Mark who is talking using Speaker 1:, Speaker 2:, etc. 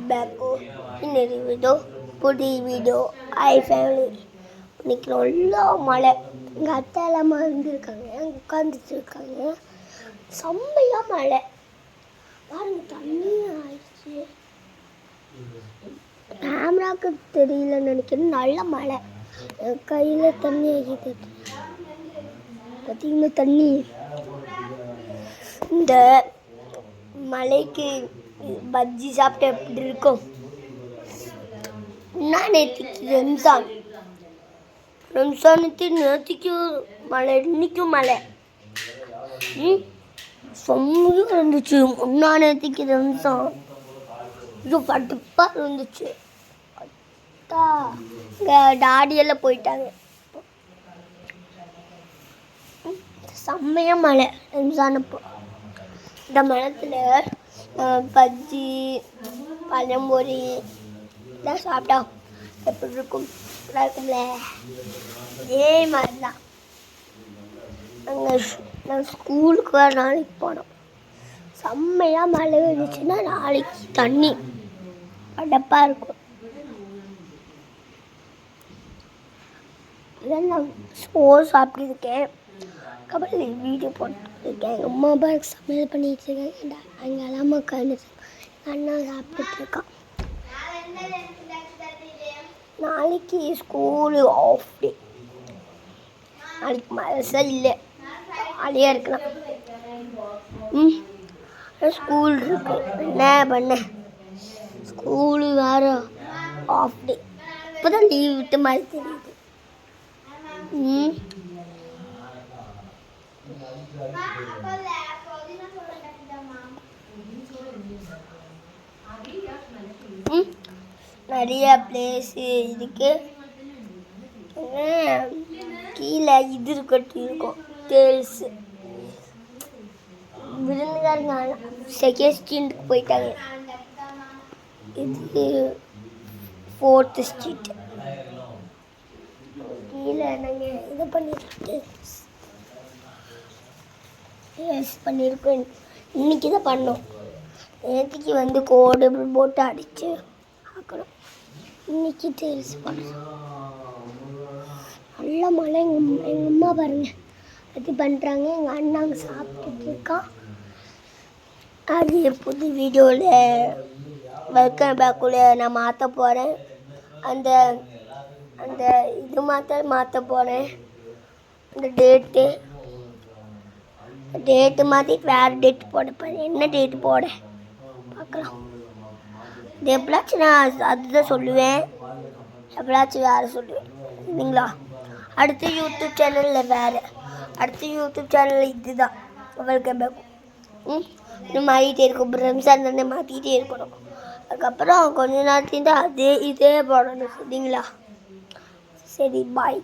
Speaker 1: Bag இன்னொரு video புதிய video I family. இன்னைக்கு நல்லா மழை. எங்கள் அத்தை எல்லாமே வந்துருக்காங்க, உட்காந்துட்டு இருக்காங்க. செம்மையாக மழை பாருங்க, தண்ணி ஆயிடுச்சு. கேமராவுக்கு தெரியலன்னு நினைக்கிறேன். நல்ல மழை, என் கையில் தண்ணி ஆகிது. பார்த்தீங்கன்னா தண்ணி. இந்த மலைக்கு பஜ்ஜி சாப்பிட்டு எப்படி இருக்கும்? நேற்றுக்கு ரம்சானுக்கு நேற்றுக்கும் மழை, இன்னைக்கும் மழை. செம்மையாக இருந்துச்சு. நேற்றுக்கு ரம்சான் இது கடுப்பாக இருந்துச்சு. டாடியெல்லாம் போயிட்டாங்க. செம்மையாக மழை ரம்சானப்போ. இந்த மரத்தில் பஜ்ஜி பழம்பொரி இதெல்லாம் சாப்பிட்டா எப்படி இருக்கும்? இருக்கும்ல, இதே மாதிரி தான். நான் ஸ்கூலுக்கு வேறு நாளைக்கு போனோம். செம்மையாக மழை இருந்துச்சுன்னா நாளைக்கு தண்ணி அடப்பாக இருக்கும். இதெல்லாம் நான் சோறு சாப்பிட்டுருக்கேன். அப்புறம் வீடியோ போட்டுருக்கேன். எங்கள் அம்மா அப்பா சமையல் பண்ணிகிட்டு இருக்காங்க. எங்கள் அம்மா உட்காந்து அண்ணா சாப்பிட்டுருக்கான். நாளைக்கு ஸ்கூலு ஆஃப் டே. நாளைக்கு மனசாக இல்லை, ஜாலியாக இருக்கலாம். ஸ்கூல் இருக்கு, என்ன பண்ண? ஸ்கூலு வேறு ஆஃப் டே. இப்போ தான் லீவ் விட்ட மாதிரி தெரியுது. நிறைய பிளேஸு இருக்கு. கீழே இது இருக்கும், டேல்ஸு. விருந்துகாரங்க செகண்ட் ஸ்ட்ரீட்டுக்கு போயிட்டாங்க. இது 4th ஸ்ட்ரீட். கீழே நாங்கள் இது பண்ணியிருக்கோம். இன்னைக்கு தான் பண்ணோம். நேற்றுக்கு கோடு போட்டு அடித்து ஆக்கணும். இன்னைக்கு டேல்ஸ் பண்ணோம். நல்ல மழை. எங்கள் அம்மா பாருங்க அது பண்ணுறாங்க. எங்கள் அண்ணாங்க சாப்பிட்டுட்டு இருக்கான். அது புது வீடியோவில் வெல்கம் பேக்குள்ள நான் மாற்ற போகிறேன். அந்த அந்த இது மாற்ற போகிறேன். அந்த டேட்டு மாற்றி வேறு டேட்டு போட போகிறேன். என்ன டேட்டு போட பார்க்கலாம். இது எப்பளாச்சும் நான் அதுதான் சொல்லுவேன், எப்பளாச்சும் வேறு சொல்லுவேன் இல்லைங்களா? அடுத்த யூடியூப் சேனலில் வேறு, அடுத்த யூடியூப் சேனலில் இது தான் வெல்கம் பேக். இன்னும் மாறிட்டே இருக்கும். ரம்சான் தானே மாற்றிக்கிட்டே இருக்கணும். அதுக்கப்புறம் கொஞ்ச நேரத்துலேருந்து இதே போடணும் சரிங்களா? சரி, பாய்.